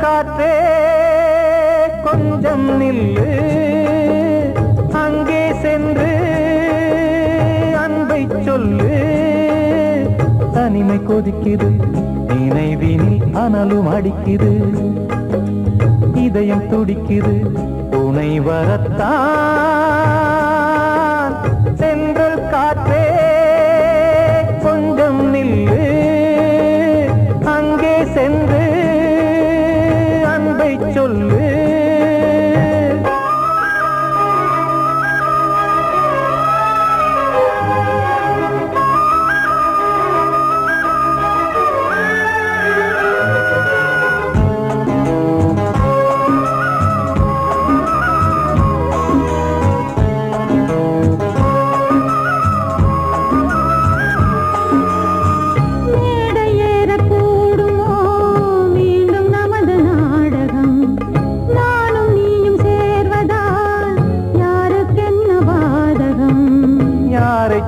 காற்றே கொஞ்சம் நில்லு, அங்கே சென்று அன்பை சொல்லு. தனிமை கொதிக்குது, நினைவினில் அனலும் அடிக்குது, இதயம் துடிக்குது, துணை வரத்தான். சென்றல் காற்றே கொஞ்சம் நில்லு, அங்கே சென்று சொல்லு.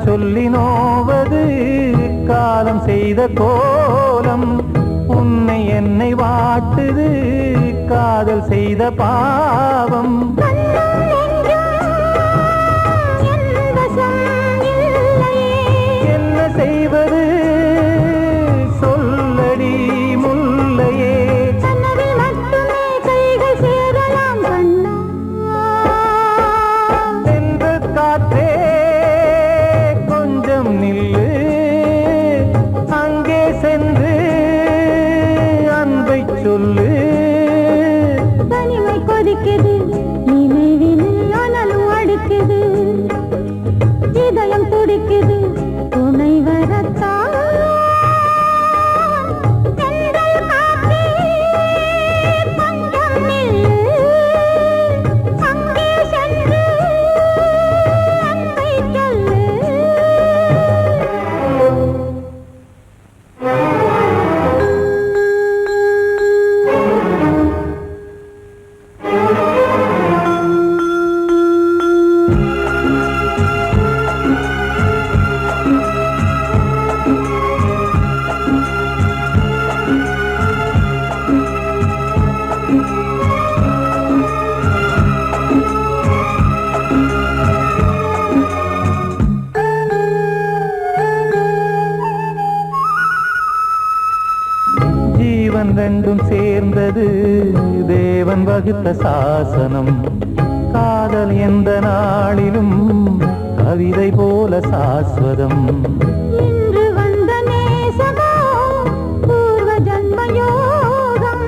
சொல்லி நோவது காலம் செய்த கோலம், உன்னை என்னை வாட்டுது காதல் செய்த பாவம். என்ன செய்வது சொல்லடி முல்லையே, சென்று காற்றே நில்லு, அங்கே சென்று அன்பை சொல்லு. தனிமை கொதிக்குது, நினைவினில் அனலும் அடிக்குது, இதயம் துடிக்குது, துணை வரத்தான். ரெண்டும் சேர்ந்தது தேவன் வகுத்த சாசனம். காதல் எந்த நாளிலும் கவிதை போல சாஸ்வதம். இன்று வந்த நேசமோ பூர்வ ஜன்மயோகம்,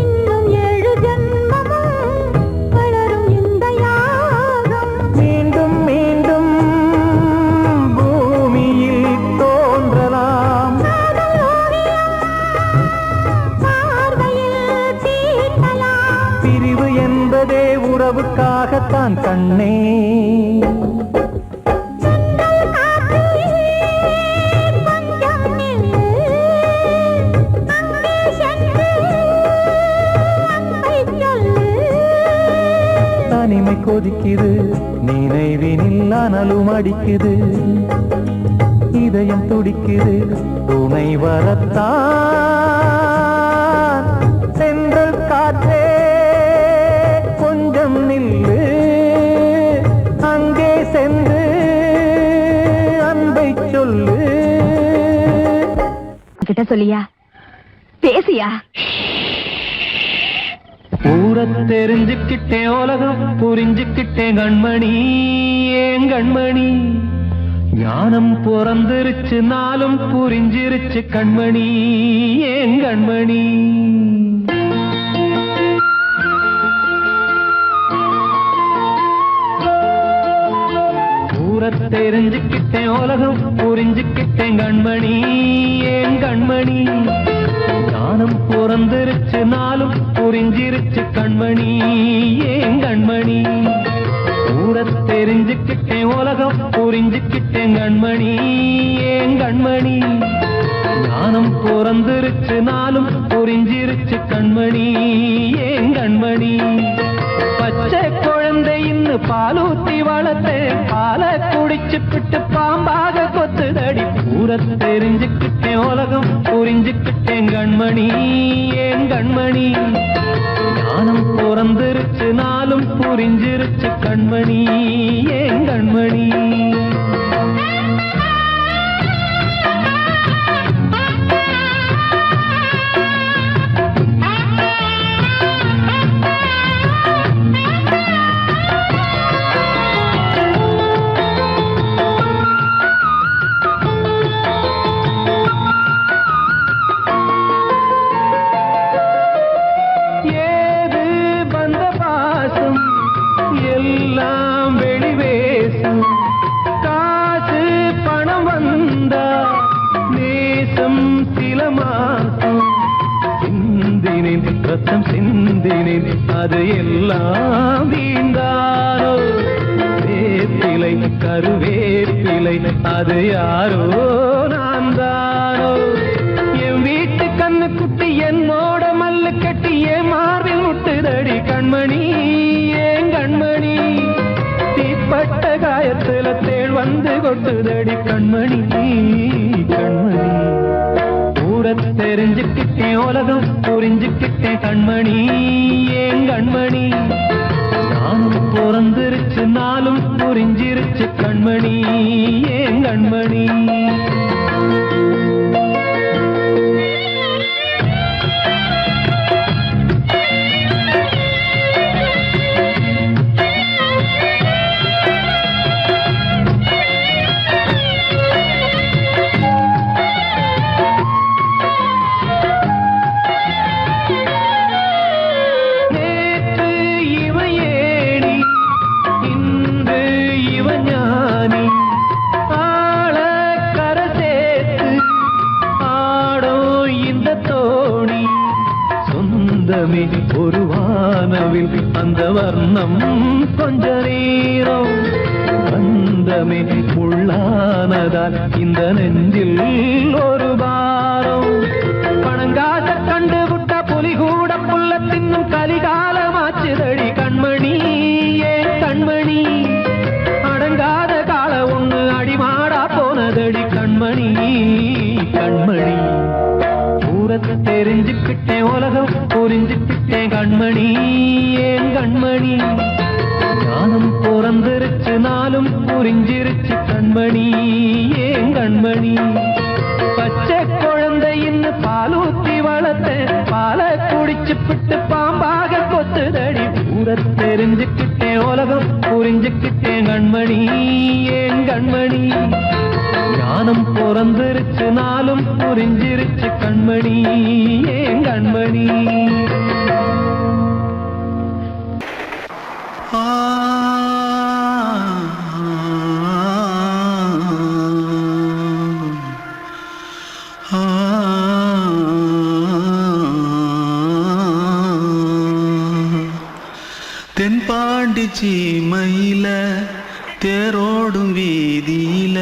இன்னும் 7 ஜன்மமும் வளரும் இந்த யாகம். மீண்டும் மீண்டும் பூமியில் தோன்றலாம், பிரிவு என்பதே உறவுக்காகத்தான் கண்ணே. தனிமை கொதிக்குது, நினைவினில் அனலும் அடிக்குது, இதயம் துடிக்குது, துணை வரத்தான். சென்றல் காற்றே கொஞ்சம் நில்லு, அங்கே சென்று அன்பை சொல்லு. கிட்ட சொல்லியா, பேசியா? ஊரத் தெரிஞ்சுக்கிட்டேன், உலகம் புரிஞ்சுக்கிட்டேன் கண்மணி, ஏன் கண்மணி. ஞானம் பிறந்திருச்சு, நாளும் புரிஞ்சிருச்சு கண்மணி, ஏன் கண்மணி. தெரிஞ்சுக்கிட்டேன் உலகம் புரிஞ்சுக்கிட்டேன் கண்மணி ஏன் கண்மணி ஞானம் பிறந்திருச்சு நாளும் புரிஞ்சிருச்சு கண்மணி ஏன் கண்மணி தெரிஞ்சுக்கிட்டேன் உலகம் புரிஞ்சுக்கிட்டேன் கண்மணி ஏன் கண்மணி ஞானம் பிறந்திருச்சு நாளும் புரிஞ்சிருச்சு கண்மணி ஏன் கண்மணி பச்சை குழந்தை இன்னும் பாலூத்தி வளர்த்து பாலை குடிச்சு பிட்டு பாம்பாக கொத்துதடி தெரிஞ்சுக்கிட்டேன் உலகம் புரிஞ்சுக்கிட்டேன் கண்மணி ஏன் கண்மணி ஞானம் பிறந்திருச்சு நாளும் புரிஞ்சிருச்சு கண்மணி ஏன் கண்மணி சிந்தினேன் அது எல்லாம் வீண்டாரோ வேப்பிலை கருவேப்பிலை அது யாரோ நான் தானோ என் வீட்டு கண்ணு குட்டி என்னோட மல்லு கட்டி என் மார்பில் முட்டுதடி கண்மணி ஏன் கண்மணி தீப்பட்ட காயத்துல தேள் வந்து கொட்டுதடி கண்மணி கண்மணி தெரிஞ்சுக்கிட்டேன் உலகம் புரிஞ்சுக்கிட்டேன் கண்மணி ஏன் கண்மணி ஞானம் பிறந்திருச்சு நாளும் புரிஞ்சிருச்சு கண்மணி ஏன் கண்மணி ஒரு வானவில் அந்த வர்ணம் கொஞ்ச நேரம் பந்தமே உள்ளானதால் இந்த நெஞ்சில் ஒரு பாரம் பணங்காச கண்டு விட்ட புலி கூட புல்ல தின்னும் கலிகாலமாச்சுதடி கண்மணி ஏன் கண்மணி அடங்காத கால ஒண்ணு அடிமாடா போனதடி கண்மணி கண்மணி தெரிஞ்சுக்கிட்டேன் உலகம் புரிஞ்சுக்கிட்டேன் கண்மணி ஏன் கண்மணி ஞானம் பிறந்திருச்சு நாளும் புரிஞ்சிருச்சு கண்மணி ஏன் கண்மணி பச்சை குழந்தை இன்னும் பாலூத்தி வளர்த்து பாலை குடிச்சு பிட்டு பாம்பாக கொத்துதடி தெரிஞ்சுக்கிட்டேன் உலகம் புரிஞ்சுக்கிட்டேன் கண்மணி ஏன் கண்மணி ஞானம் பிறந்திருச்சு நாளும் புரிஞ்சிருச்சு கண்மணி ஏன் கண்மணி தென்பாண்டி சீமையில தேரோடும் வீதியில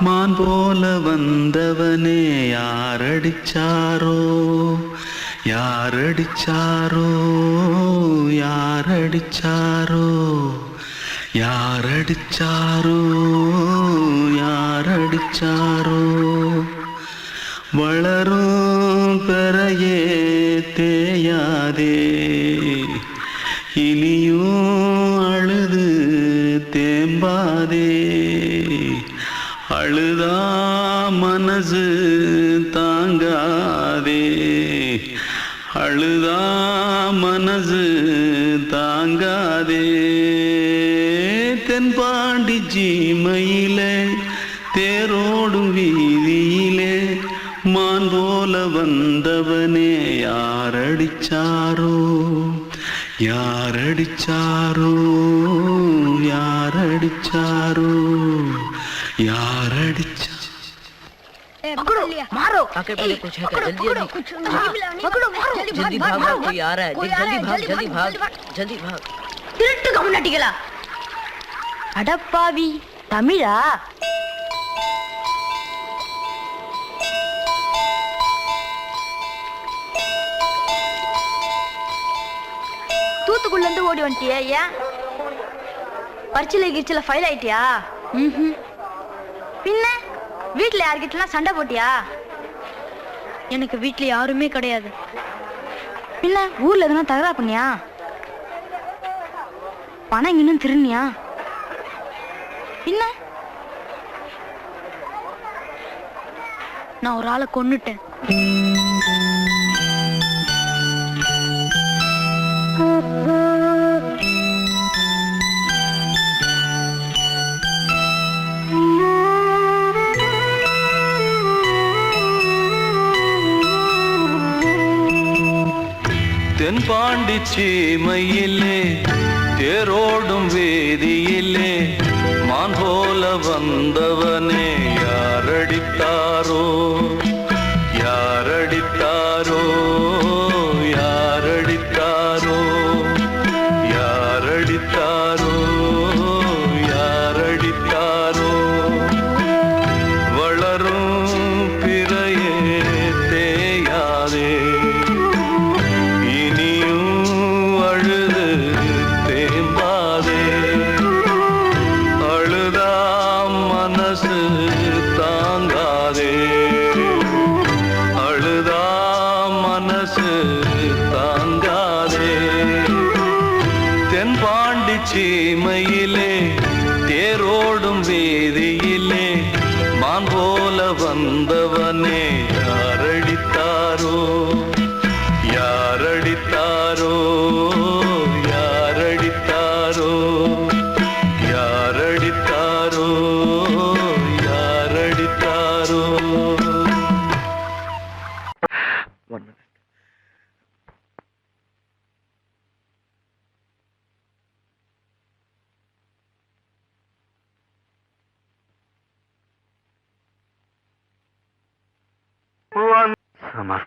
மான் போல வந்தவனே யாரடிச்சாரோ யாரடிச்சாரோ யாரடிச்சாரோ யாரடிச்சாரோ யாரடிச்சாரோ வளரும் பெறையே தேயாதே இனியும் அழுது தேம்பாதே அழுதா மனசு தாங்காதே அழுதா மனசு தாங்காதே தென்பாண்டி சீமையிலே தேரோடும் வீதியிலே மான் போல வந்தவனே யாரடிச்சாரோ யாரடிச்சாரோ யாரடிச்சாரோ யாரடிச்சா पकड़ो मारो आके पहले कुछ है क्या? जल्दी पकड़ो मारो जल्दी भाग भाग, कोई आ रहा है। जल्दी भाग திருட்டு கம்முனாட்டிகளா அடப்பாவி தமிழா தூத்துக்குள்ள இருந்து ஓடி வந்துட்டியா? ஏன் பரிச்சையில கிரிச்சில ஃபைல் ஆயிட்டியா? பின்ன வீட்டுல யார்கிட்டலாம் சண்டை போட்டியா? எனக்கு வீட்டுல யாருமே கிடையாது. பின்ன ஊர்ல எதுனா தகராறு பண்ணியா? பணம் இன்னும் திருநியா? பின்ன நான் ஒரு ஆளை கொன்னுட்டேன். தென்பாண்டி சீமையிலே தேரோடும் வேதியிலே மான் போல வந்தவனே யாரடித்தாரோ யாரடித்தாரோ யாரடித்தாரோ யாரடித்தாரோ யாரடித்தாரோ வளரும் பிறையே தேயாதே சீமையிலே தேரோடும் வேதியிலே மான் போல வந்தவனே யாரடித்தாரோ யாரடித்தாரோ யாரடித்தாரோ யாரடித்தாரோ யாரடித்தாரோ समर्पण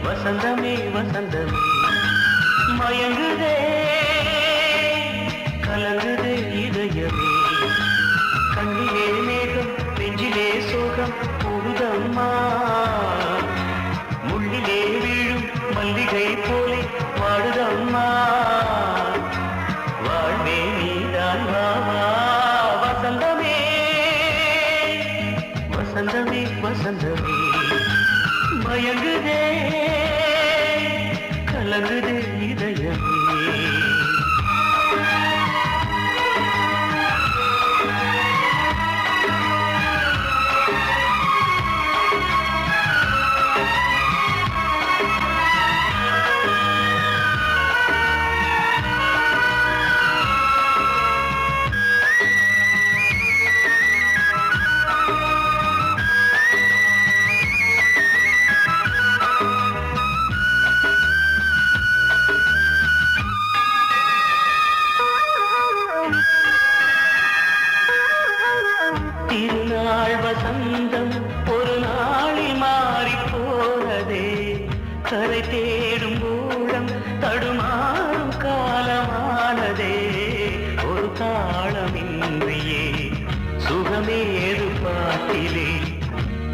வசந்தமே வசந்தமே மயங்குதே கலங்குதே இதயமே கண்ணிலே மேகம் நெஞ்சிலே சோகம் போகுதம்மா முள்ளிலே வீழும் மல்லிகை போலே வாடுதம்மா வாழ்வே நீதான் வாவா வசந்தமே வசந்தமே வசந்தமே மயங்குதே கலங்குதே இதயமே திருநாள் வசந்தம் ஒரு நாளில் மாறி போனதே கரை தேடும் ஊழம் தடுமாறும் காலமானதே ஒரு தாளமின்றியே சுகமேது பாட்டிலே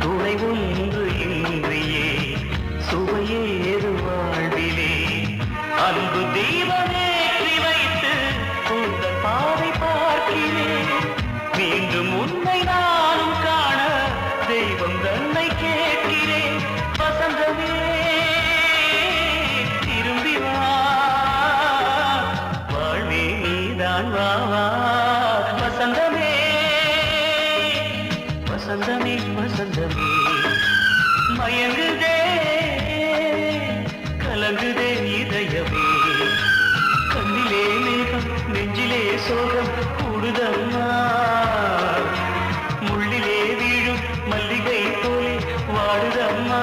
துணை ஒன்று இன்றியே சுவையேது வாழ்விலே அன்பு தீபமேற்றி வைத்து உங்கள் பாதை பார்க்கிறேன். மீண்டும் உன்னை நானும் காண தெய்வம் தன்னை கேட்கிறேன். வசந்தமே திரும்பி வா, வாழ்வே நீதான் வா வா. வசந்தமே வசந்தமே வசந்தமே மயங்குதே கலங்குதே இதயமே. கண்ணிலே மேகம் நெஞ்சிலே சோகம் கூடுதம்மா. முள்ளிலே வீழும் மல்லிகை போலே வாடுதம்மா.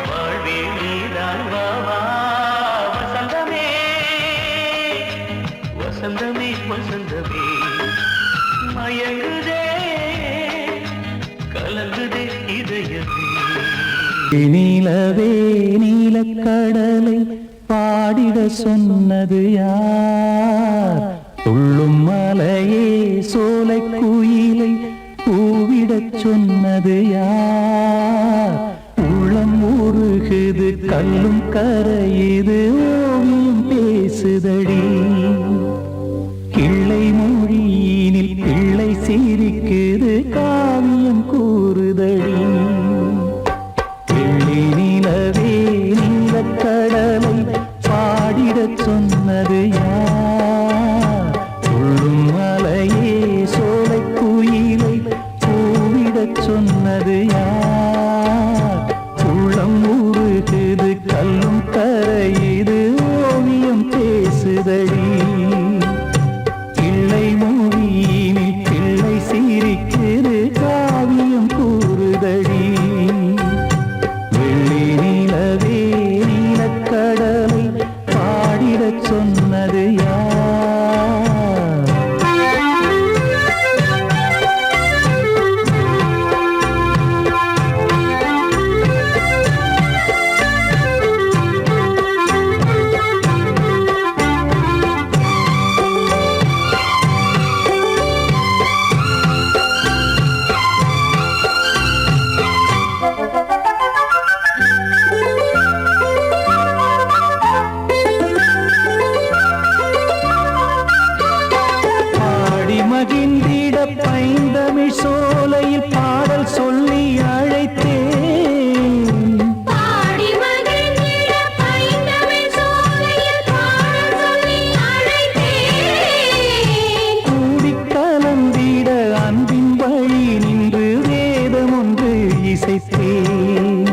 வாழ்வே நீதான் வா வா. வசந்தமே வசந்தமே வசந்தமே மயங்குதே கலங்குதே இதயமே. நீலவே நீலக்கடலை பாடிட சொன்னது யார்? துள்ளும் மலையே சோலை குயிலை கூவிடச் சொன்னது யார்? உள்ளம் உருகுது கல்லும் கரையுது ஓவியம் பேசுதடி. கிள்ளை மொழியினில் பிள்ளை சிரிக்குது காவியம் கூறுதடி. வெள்ளி நிலவே நீலக்கடலை பாடிடச் சொன்னது யார்? துள்ளும் மலையே சோலை குயிலை கூவிடச் சொன்னது யார்? உள்ளம் உருகுது கல்லும் கரையுது ஓவியம் பேசுதடி. கிள்ளை மொழியினில் பிள்ளை சிரிக்குது காவியம் கூறுதடி. வெள்ளி நிலவே நீலக்கடலை பாடிடச் சொன்னது யார்? மகிழ்ந்திட பைந்தமிழ் சோலையில் பாடல் சொல்லி அழைத்தேன். பாடி மகிழ்ந்திட பைந்தமிழ் சோலையில் பாடல் சொல்லி அழைத்தேன். கூடிக் கலந்திட அன்பின் வழி நின்று வேதம் ஒன்று இசைத்தேன்.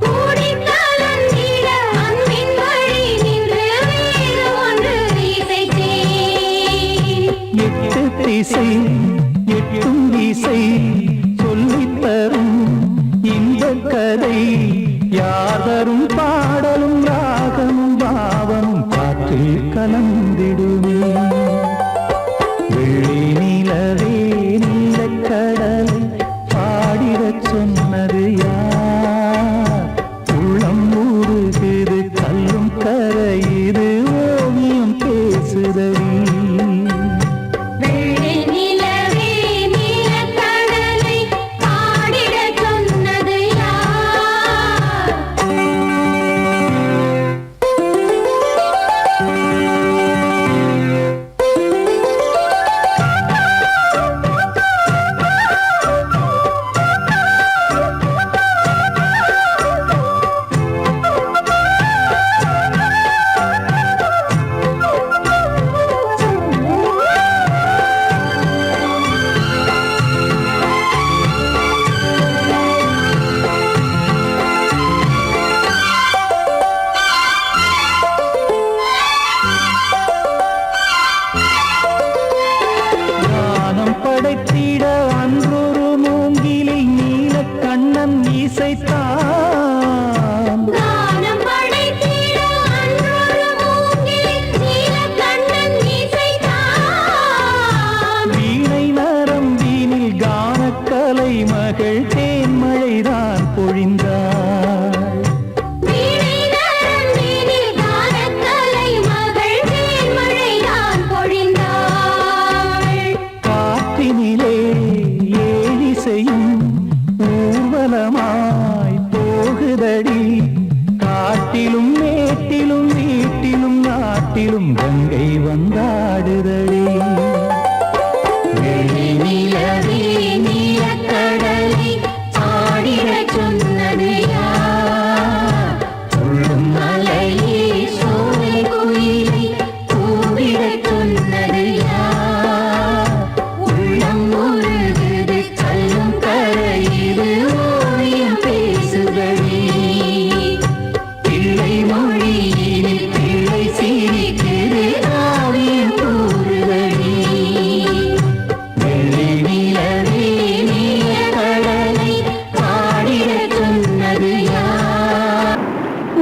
கூடிக் கலந்திட அன்பின் வழி நின்று வேதம் ஒன்று இசைத்தேன். எட்டு திசை எட்டும் திசை சொல்லித் தரும் இந்த கதை யாதரும் பாடலும் ராகமும் பாவமும் காற்றில் கலந்திடுமே. வெள்ளி நிலவே நீலக்கடலை பாடிடச் சொன்னது யார்? உள்ளம் ஊறுகிறது கல்லும் கரையுது ஓவியம் பேசுதடி. வெள்ளி நிலவே நீலக்கடலை பாடிடச் சொன்னது யார்?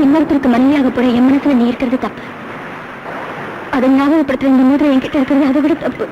இன்னொருத்தருக்கு மனைவியாக போற என் மனசுல நீ இருக்கிறது தப்பு. அதை ஞாபகப்படுத்துற இந்த மோதிரம் என்கிட்ட இருக்கிறது அதை விட தப்பு.